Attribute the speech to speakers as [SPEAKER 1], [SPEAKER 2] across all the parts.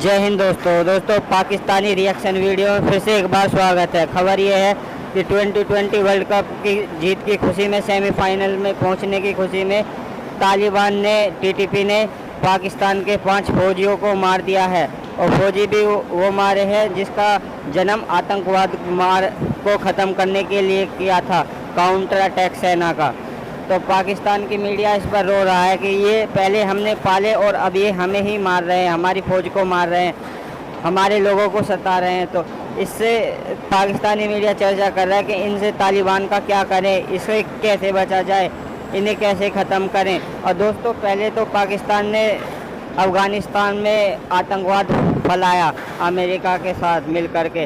[SPEAKER 1] जय हिंद दोस्तों Pakistani reaction video में फिर से एक बार स्वागत है। खबर ये है कि 2020 वर्ल्ड कप की जीत की खुशी में सेमीफाइनल में पहुंचने की खुशी में तालिबान ने टीटीपी ने पाकिस्तान के 5 फौजियों को मार दिया है और फौजी भी वो मारे हैं जिसका जन्म आतंकवाद को ख़त्म करने के लिए किया था, काउंटर अटैक सेना का। तो पाकिस्तान की मीडिया इस पर रो रहा है कि ये पहले हमने पाले और अब ये हमें ही मार रहे हैं, हमारी फ़ौज को मार रहे हैं, हमारे लोगों को सता रहे हैं। तो इससे पाकिस्तानी मीडिया चर्चा कर रहा है कि इनसे तालिबान का क्या करें, इसे कैसे बचा जाए, इन्हें कैसे ख़त्म करें। और दोस्तों पहले तो पाकिस्तान ने अफ़गानिस्तान में आतंकवाद फैलाया, अमेरिका के साथ मिल कर के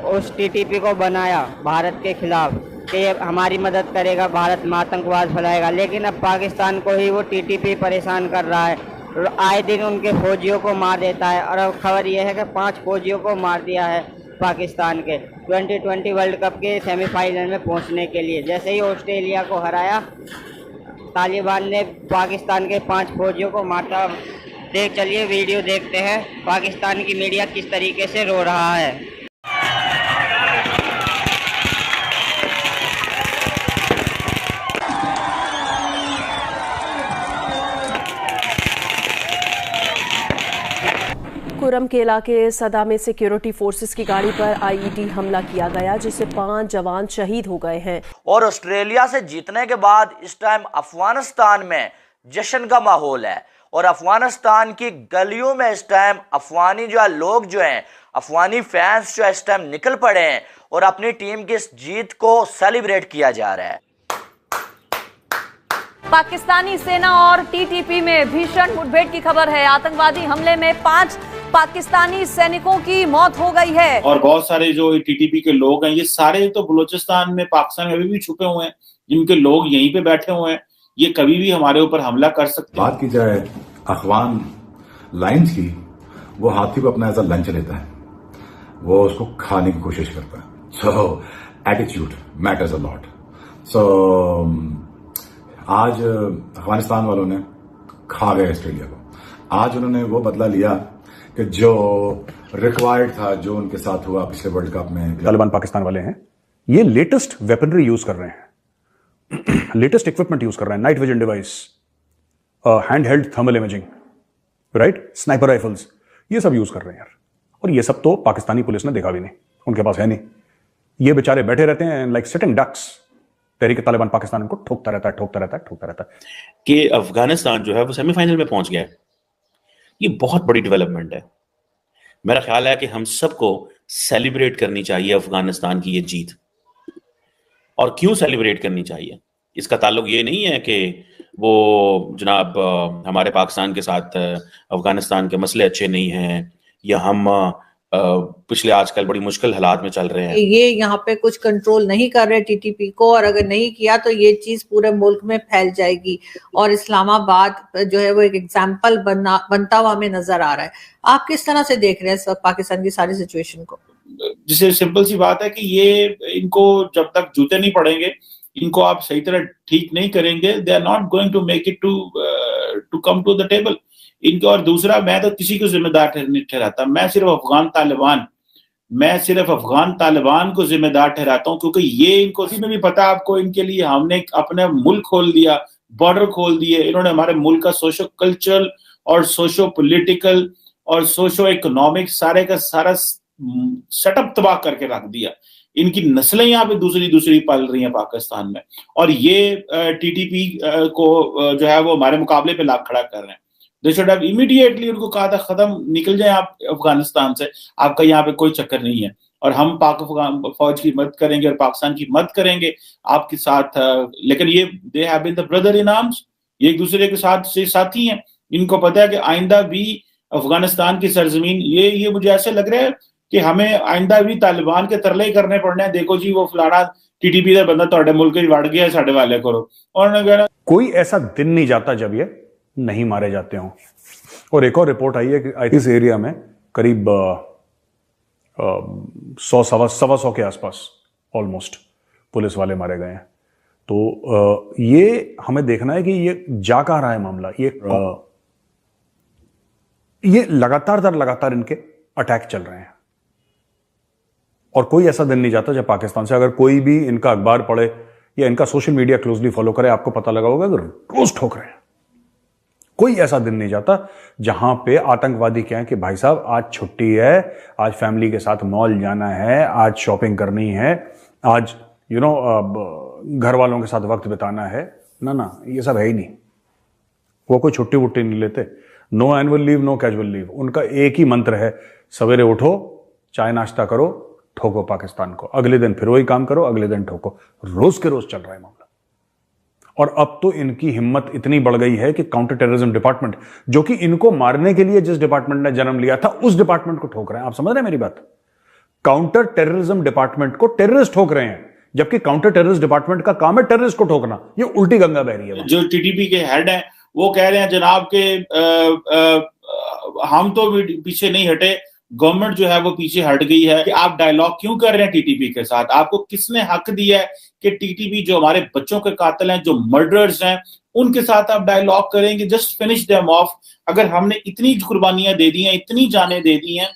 [SPEAKER 1] उस टीटीपी को बनाया भारत के ख़िलाफ़ कि हमारी मदद करेगा, भारत में आतंकवाद फैलाएगा। लेकिन अब पाकिस्तान को ही वो टीटीपी परेशान कर रहा है, आए दिन उनके फौजियों को मार देता है। और अब खबर यह है कि 5 फौजियों को मार दिया है पाकिस्तान के 2020 वर्ल्ड कप के सेमीफाइनल में पहुंचने के लिए। जैसे ही ऑस्ट्रेलिया को हराया, तालिबान ने पाकिस्तान के 5 फौजियों को मारता। चलिए वीडियो देखते हैं पाकिस्तान की मीडिया किस तरीके से रो रहा है।
[SPEAKER 2] कुरम के इलाके सदा में सिक्योरिटी फोर्सेस की गाड़ी पर आईईडी हमला किया गया जिससे 5 जवान शहीद हो गए हैं।
[SPEAKER 3] और ऑस्ट्रेलिया से जीतने के बाद इस टाइम अफगानिस्तान में जश्न का माहौल है और अफगानिस्तान की गलियों में इस टाइम अफगानी लोग जो हैं, अफगानी फैंस जो इस टाइम निकल पड़े हैं और अपनी टीम की इस जीत को सेलिब्रेट किया जा रहा है।
[SPEAKER 4] पाकिस्तानी सेना और टीटीपी में भीषण मुठभेड़ की खबर है। आतंकवादी हमले में 5 पाकिस्तानी सैनिकों की मौत हो गई है
[SPEAKER 5] और बहुत सारे जो टीटीपी के लोग हैं ये सारे तो बलूचिस्तान में, पाकिस्तान में अभी भी छुपे हुए हैं, जिनके लोग यहीं पे बैठे हुए हैं। ये कभी भी हमारे ऊपर हमला कर सकते हैं।
[SPEAKER 6] बात की जाए अफगान लाइन्स की, वो हाथी को अपना एज अ लंच लेता है, वो उसको खाने की कोशिश करता है। सो एटीट्यूड मैटर्स अ लॉट। सो आज अफगानिस्तान वालों ने खा गए ऑस्ट्रेलिया को। आज उन्होंने वो बदला लिया कि जो रिक्वायर्ड था, जो उनके साथ हुआ पिछले वर्ल्ड कप में।
[SPEAKER 7] तालिबान पाकिस्तान वाले हैं, ये लेटेस्ट वेपनरी यूज कर रहे हैं, लेटेस्ट इक्विपमेंट यूज कर रहे हैं, night vision device, hand held thermal imaging, right, sniper rifles, ये सब यूज कर रहे हैं यार। और ये सब तो पाकिस्तानी पुलिस ने देखा भी नहीं, उनके पास है नहीं। ये बेचारे बैठे रहते हैं लाइक सिटिंग डक्स। तहरीक तालिबान पाकिस्तान उनको ठोकता रहता है
[SPEAKER 8] कि अफगानिस्तान जो है वो सेमीफाइनल में पहुंच गया है। ये बहुत बड़ी डेवलपमेंट है। मेरा ख्याल है कि हम सबको सेलिब्रेट करनी चाहिए अफगानिस्तान की ये जीत। और क्यों सेलिब्रेट करनी चाहिए, इसका ताल्लुक ये नहीं है कि वो जनाब हमारे पाकिस्तान के साथ अफगानिस्तान के मसले अच्छे नहीं हैं या हम पिछले आजकल बड़ी मुश्किल हालात में चल रहे हैं।
[SPEAKER 9] ये यहाँ पे कुछ कंट्रोल नहीं कर रहे टीटीपी को, और अगर नहीं किया तो ये चीज पूरे मुल्क में फैल जाएगी और इस्लामाबाद जो है वो एक एग्जाम्पल बनता हुआ हमें नजर आ रहा है। आप किस तरह से देख रहे हैं इस वक्त पाकिस्तान की सारी सिचुएशन को?
[SPEAKER 5] जिसे सिंपल सी बात है कि ये इनको जब तक जूते नहीं पड़ेंगे, इनको आप सही तरह ठीक नहीं करेंगे, they are not going to make it to come to the table. इनके और दूसरा, मैं तो किसी को जिम्मेदार नहीं ठहराता, मैं सिर्फ अफगान तालिबान को जिम्मेदार ठहराता हूं, क्योंकि ये इनको इसी में भी पता आपको, इनके लिए हमने अपने मुल्क खोल दिया, बॉर्डर खोल दिए, इन्होंने हमारे मुल्क का सोशो कल्चरल और सोशो पॉलिटिकल और सोशो इकोनॉमिक सारे का सारा सेटअप तबाह करके रख दिया। इनकी नस्लें यहाँ पे दूसरी पल रही हैं पाकिस्तान में, और ये टीटीपी को जो है वो हमारे मुकाबले पे लाख खड़ा कर रहे हैं। They should have immediately उनको कहा था खत्म, निकल जाए आप अफगानिस्तान से, आपका यहाँ पे कोई चक्कर नहीं है। और हम पाक अफगान फौज की मदद करेंगे और पाकिस्तान की मदद करेंगे आपके साथ। लेकिन ये they have been the brother in arms, ये एक दूसरे के साथ से साथी हैं। इनको पता है कि आइंदा भी अफगानिस्तान की सरजमीन, ये मुझे ऐसे लग रहा है कि हमें आइंदा भी तालिबान के तरले ही करने पड़ने हैं। देखो जी, वो फलाना टीटीपी का बंदा ਤੁਹਾਡੇ मुल्क ही वड़ गया, साढ़े वाले करो। और
[SPEAKER 7] कोई ऐसा दिन नहीं जाता जब ये नहीं मारे जाते हों। और एक और रिपोर्ट आई है कि इस एरिया में करीब 100-125 के आसपास ऑलमोस्ट पुलिस वाले मारे गए हैं। तो ये हमें देखना है कि ये जा कहाँ रहा है मामला। ये ये लगातार इनके अटैक चल रहे हैं और कोई ऐसा दिन नहीं जाता जब पाकिस्तान से अगर कोई भी इनका अखबार पढ़े या इनका सोशल मीडिया क्लोजली फॉलो करे, आपको पता लगा होगा कि रोज ठोक रहे हैं। कोई ऐसा दिन नहीं जाता जहां पे आतंकवादी कहें कि भाई साहब आज छुट्टी है, आज फैमिली के साथ मॉल जाना है, आज शॉपिंग करनी है, आज घर वालों के साथ वक्त बिताना है। ना, ये सब है ही नहीं। वो कोई छुट्टी वुट्टी नहीं लेते। No annual leave, no casual leave. उनका एक ही मंत्र है, सवेरे उठो, चाय नाश्ता करो, ठोको पाकिस्तान को, अगले दिन फिर वही काम करो, अगले दिन ठोको। रोज के रोज चल रहा है मामला। और अब तो इनकी हिम्मत इतनी बढ़ गई है कि काउंटर टेररिज्म डिपार्टमेंट, जो कि इनको मारने के लिए जिस डिपार्टमेंट ने जन्म लिया था, उस डिपार्टमेंट को ठोक रहे हैं। आप समझ रहे हैं मेरी बात? काउंटर टेररिज्म डिपार्टमेंट को टेररिस्ट ठोक रहे हैं, जबकि काउंटर टेररिस्ट डिपार्टमेंट का काम है टेररिस्ट को ठोकना। ये उल्टी गंगा बह रही है।
[SPEAKER 5] जो टीटीपी के हेड हैं वो कह रहे हैं जनाब के हम तो पीछे नहीं हटे, गवर्नमेंट जो है वो पीछे हट गई है कि आप डायलॉग क्यों कर रहे हैं टीटीपी के साथ? आपको किसने हक दिया है कि टीटीपी जो हमारे बच्चों के कातिल हैं, जो मर्डरर्स हैं, उनके साथ आप डायलॉग करेंगे? Just finish them of. अगर हमने इतनी कुर्बानियां दे दी हैं, इतनी जानें दे दी हैं,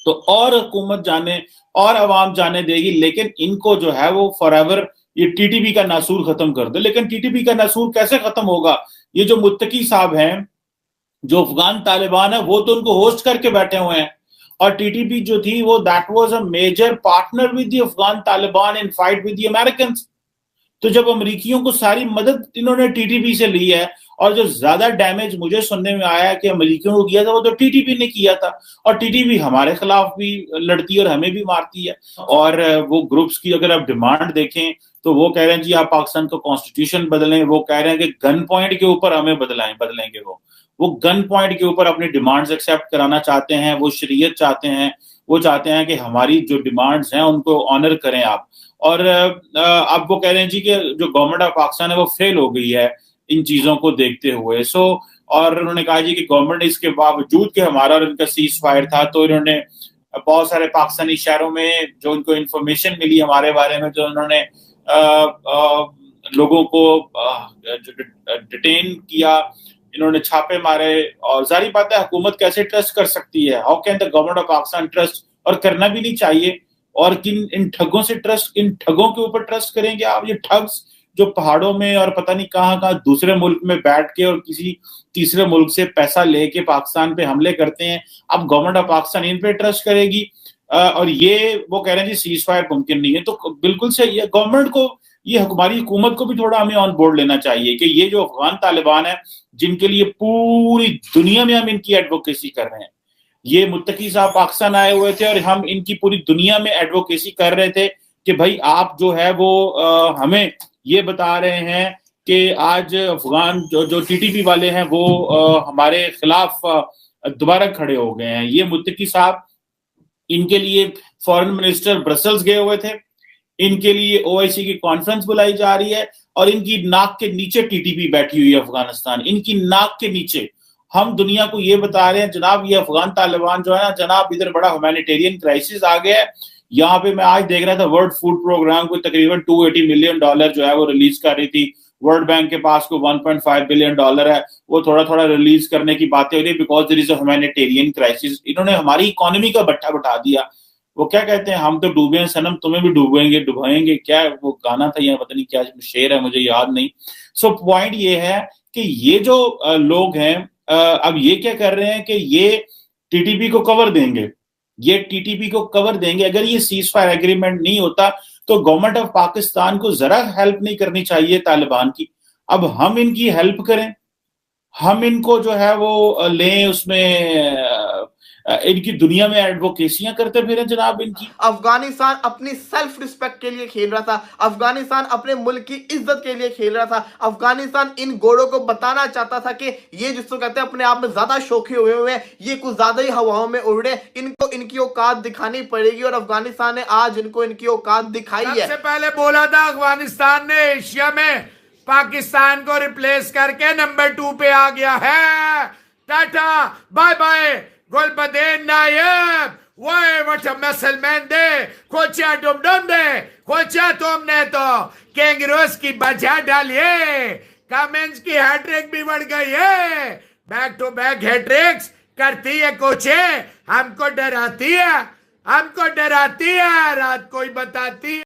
[SPEAKER 5] तो और हुकूमत जाने और अवाम जाने देगी, लेकिन इनको जो है वो फॉरएवर ये टीटीपी का नासूर खत्म कर दे। लेकिन टीटीपी का नासूर कैसे खत्म होगा? ये जो मुत्तकी साहब हैं, जो अफगान तालिबान है, वो तो उनको होस्ट करके बैठे हुए हैं। और टीटीपी जो थी वो that was a major partner with the Afghan Taliban in fight with the Americans. तो जब अमेरिकियों को सारी मदद इन्होंने टीटीपी से ली है, और जो ज्यादा डैमेज मुझे सुनने में आया कि अमेरिकियों को किया था वो तो टीटीपी ने किया था, और टीटीपी हमारे खिलाफ भी लड़ती है और हमें भी मारती है। और वो ग्रुप्स की अगर आप डिमांड देखें तो वो कह रहे हैं जी आप पाकिस्तान का कॉन्स्टिट्यूशन बदलें, वो कह रहे हैं कि गन पॉइंट के ऊपर हमें बदलेंगे। वो गन पॉइंट के ऊपर अपनी डिमांड्स एक्सेप्ट कराना चाहते हैं, वो शरीयत चाहते हैं, वो चाहते हैं कि हमारी जो डिमांड्स हैं उनको ऑनर करें आप। और अब वो कह रहे हैं जी कि जो गवर्नमेंट ऑफ पाकिस्तान है वो फेल हो गई है इन चीजों को देखते हुए। और उन्होंने कहा जी कि गवर्नमेंट इसके बावजूद कि हमारा और इनका सीज फायर था, तो इन्होंने बहुत सारे पाकिस्तानी शहरों में जो उनको इंफॉर्मेशन मिली हमारे बारे में, जो उन्होंने लोगों को डिटेन किया, इन्होंने छापे मारे। और जारी बात है, हुकूमत कैसे ट्रस्ट कर सकती है? How can the government of Pakistan trust? और करना भी नहीं चाहिए। और इन ठगों से ट्रस्ट, इन ठगों के ऊपर ट्रस्ट करेंगे आप? ये ठग्स जो पहाड़ों में और पता नहीं कहां दूसरे मुल्क में बैठ के और किसी तीसरे मुल्क से पैसा लेके पाकिस्तान पे हमले करते हैं, अब गवर्नमेंट ऑफ पाकिस्तान इन पे ट्रस्ट करेगी? और ये वो कह रहे हैं जी सीज फायर मुमकिन नहीं है। तो बिल्कुल सही है, गवर्नमेंट को, ये हमारी हुकूमत को भी थोड़ा हमें ऑन बोर्ड लेना चाहिए कि ये जो अफगान तालिबान है, जिनके लिए पूरी दुनिया में हम इनकी एडवोकेसी कर रहे हैं, ये मुत्तकी साहब पाकिस्तान आए हुए थे और हम इनकी पूरी दुनिया में एडवोकेसी कर रहे थे कि भाई आप जो है वो हमें ये बता रहे हैं कि आज अफगान जो टीटीपी वाले हैं वो हमारे खिलाफ दोबारा खड़े हो गए हैं। ये मुत्तकी साहब, इनके लिए फॉरेन मिनिस्टर ब्रसल्स गए हुए थे, इनके लिए ओआईसी की कॉन्फ्रेंस बुलाई जा रही है, और इनकी नाक के नीचे टीटीपी बैठी हुई है अफगानिस्तान, इनकी नाक के नीचे। हम दुनिया को ये बता रहे हैं जनाब ये अफगान तालिबान जो है ना जनाब, इधर बड़ा ह्यूमैनिटेरियन क्राइसिस आ गया है। यहाँ पे मैं आज देख रहा था वर्ल्ड फूड प्रोग्राम को तकरीबन $280 मिलियन जो है वो रिलीज कर रही थी। वर्ल्ड बैंक के पास को $1.5 बिलियन है, वो थोड़ा थोड़ा रिलीज करने की बातें हो रही because there is a humanitarian crisis. इन्होंने हमारी इकोनॉमी का भट्ठा बैठा दिया। वो क्या कहते हैं, हम तो डूबे हैं सनम, तुम्हें भी डुबाएंगे। क्या वो गाना था या पता नहीं क्या शेर है, मुझे याद नहीं। सो पॉइंट ये है कि ये जो लोग हैं अब ये क्या कर रहे हैं कि ये टीटीपी को कवर देंगे, ये टीटीपी को कवर देंगे। अगर ये सीज फायर एग्रीमेंट नहीं होता तो गवर्नमेंट ऑफ पाकिस्तान को जरा हेल्प नहीं करनी चाहिए तालिबान की। अब हम इनकी हेल्प करें, हम इनको जो है वो लें, उसमें इनकी दुनिया में एडवोकेसियां करते फिर जनाब इनकी।
[SPEAKER 10] अफगानिस्तान अपनी सेल्फ रिस्पेक्ट के लिए खेल रहा था, अफगानिस्तान अपने मुल्क की इज्जत के लिए खेल रहा था। अफगानिस्तान इन गोड़ों को बताना चाहता था कि ये जिसको कहते हैं अपने आप में ज्यादा शौकी हुए हैं, ये कुछ ज्यादा ही हवाओं में उड़ रहे, इनको इनकी औकात दिखानी पड़ेगी। और अफगानिस्तान ने आज इनको इनकी औकात दिखाई है।
[SPEAKER 11] सबसे पहले बोला था अफगानिस्तान ने एशिया में पाकिस्तान को रिप्लेस करके नंबर 2 पे आ गया है। टाटा बाय बाय, गुलबदीन नायब, व्हाट अ मसलमैन दे, खोचा डुमडुम दे, खोचा तुमने तो कैंगरूस की बजा डालिए। कमेंस की हैट्रिक भी बढ़ गई है, बैक टू बैक हैट्रिक्स करती है कोचे, हमको डराती है, रात कोई बताती है।